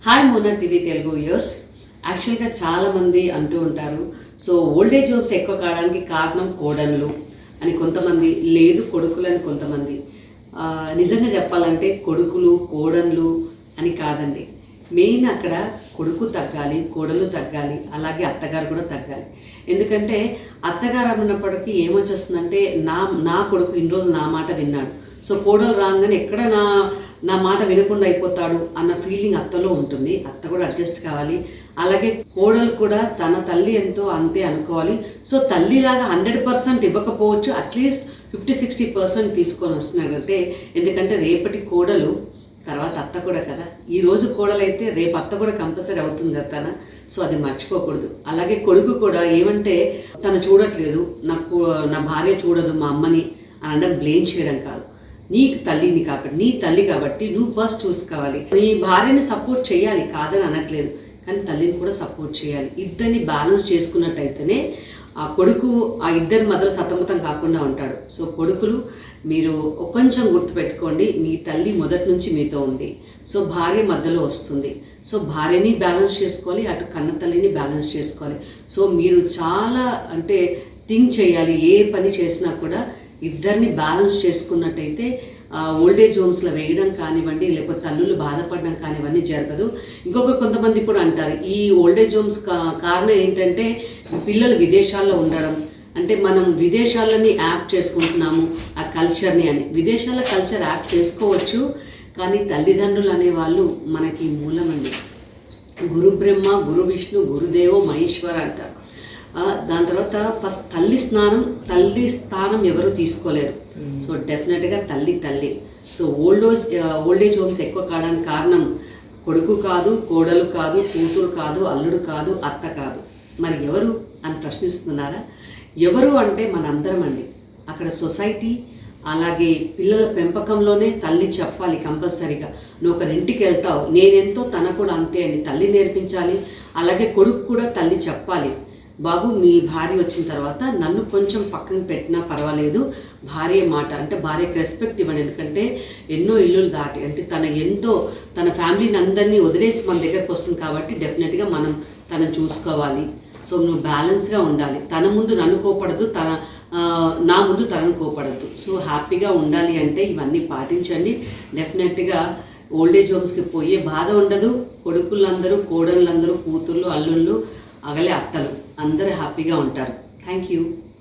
Hi Mona TV Telugu viewers. యాక్చువల్గా చాలామంది అంటూ ఉంటారు, సో ఓల్డేజ్ హోమ్స్ ఎక్కువ కావడానికి కారణం కోడన్లు అని కొంతమంది, లేదు కొడుకులు అని కొంతమంది. నిజంగా చెప్పాలంటే కొడుకులు కోడన్లు అని కాదండి, మెయిన్ అక్కడ కొడుకు తగ్గాలి, కోడలు తగ్గాలి, అలాగే అత్తగారు కూడా తగ్గాలి. ఎందుకంటే అత్తగారు అన్నప్పటికీ ఏమొచ్చేస్తుందంటే నా నా కొడుకు ఇన్ని రోజులు నా మాట విన్నాడు, సో కోడలు రాగానే ఎక్కడ నా మాట వినకుండా అయిపోతాడు అన్న ఫీలింగ్ అత్తలో ఉంటుంది. అత్త కూడా అడ్జస్ట్ కావాలి, అలాగే కోడలు కూడా తన తల్లి ఎంతో అంతే అనుకోవాలి. సో తల్లిలాగా 100% ఇవ్వకపోవచ్చు, అట్లీస్ట్ 50-60% తీసుకొని వస్తున్నాడంటే, ఎందుకంటే రేపటి కోడలు తర్వాత అత్త కూడా కదా. ఈరోజు కోడలైతే రేపు అత్త కూడా కంపల్సరీ అవుతుంది కదా తన, సో అది మర్చిపోకూడదు. అలాగే కొడుకు కూడా ఏమంటే తను చూడట్లేదు, నా భార్య చూడదు మా అమ్మని అని అంటే బ్లేమ్ చేయడం కాదు. నీకు తల్లిని కాబట్టి, నీ తల్లి కాబట్టి నువ్వు ఫస్ట్ చూసుకోవాలి. నీ భార్యని సపోర్ట్ చేయాలి, కాదని అనట్లేదు, కానీ తల్లిని కూడా సపోర్ట్ చేయాలి. ఇద్దరిని బ్యాలెన్స్ చేసుకున్నట్టయితేనే ఆ కొడుకు ఆ ఇద్దరి మధ్యలో సతమతం కాకుండా ఉంటాడు. సో కొడుకులు మీరు కొంచెం గుర్తుపెట్టుకోండి, మీ తల్లి మొదటి నుంచి మీతో ఉంది, సో భార్య మధ్యలో వస్తుంది. సో భార్యని బ్యాలెన్స్ చేసుకోవాలి, అటు కన్న తల్లిని బ్యాలెన్స్ చేసుకోవాలి. సో మీరు చాలా అంటే థింక్ చేయాలి, ఏ పని చేసినా కూడా ఇద్దరిని బ్యాలెన్స్ చేసుకున్నట్టయితే ఓల్డేజ్ హోమ్స్లో వేయడం కానివ్వండి, లేకపోతే తల్లులు బాధపడడం కానివ్వండి జరగదు. కొంతమంది కూడా అంటారు, ఈ ఓల్డేజ్ హోమ్స్ కారణం ఏంటంటే పిల్లలు విదేశాల్లో ఉండడం, అంటే మనం విదేశాలని యాప్ చేసుకుంటున్నాము ఆ కల్చర్ని అని. విదేశాల కల్చర్ యాప్ చేసుకోవచ్చు, కానీ తల్లిదండ్రులు అనేవాళ్ళు మనకి మూలమండి. గురు బ్రహ్మ, గురు విష్ణు, గురుదేవో మహేశ్వర అంటారు. దాని తర్వాత ఫస్ట్ తల్లి స్థానం ఎవరు తీసుకోలేరు. సో డెఫినెట్గా తల్లి. సో ఓల్డేజ్ హోమ్స్ ఎక్కువ కావడానికి కారణం కొడుకు కాదు, కోడలు కాదు, కూతురు కాదు, అల్లుడు కాదు, అత్త కాదు, మరి ఎవరు అని ప్రశ్నిస్తున్నారా? ఎవరు అంటే మనందరం అండి. అక్కడ సొసైటీ, అలాగే పిల్లల పెంపకంలోనే తల్లి చెప్పాలి కంపల్సరీగా. నువ్వు ఒకరింటికి వెళ్తావు, నేనెంతో తన కూడా అంతే అని తల్లి నేర్పించాలి. అలాగే కొడుకు కూడా తల్లి చెప్పాలి, బాబు మీ భార్య వచ్చిన తర్వాత నన్ను కొంచెం పక్కన పెట్టినా పర్వాలేదు, భార్య మాట అంటే భార్యకి రెస్పెక్ట్ ఇవ్వండి. ఎందుకంటే ఎన్నో ఇల్లులు దాటి అంటే తన ఫ్యామిలీని అందరినీ వదిలేసి మన దగ్గరకు వస్తుంది కాబట్టి డెఫినెట్గా మనం తనను చూసుకోవాలి. సో నువ్వు బ్యాలెన్స్గా ఉండాలి, తన ముందు నన్ను కోపడద్దు, నా ముందు తనను కోపడద్దు. సో హ్యాపీగా ఉండాలి అంటే ఇవన్నీ పాటించండి. డెఫినెట్గా ఓల్డేజ్ హోమ్స్కి పోయే బాధ ఉండదు. కొడుకులందరూ, కోడళ్ళందరూ, కూతుర్లు, అల్లుళ్ళు, అగలే అత్తలు అందరూ హ్యాపీగా ఉంటారు. Thank you.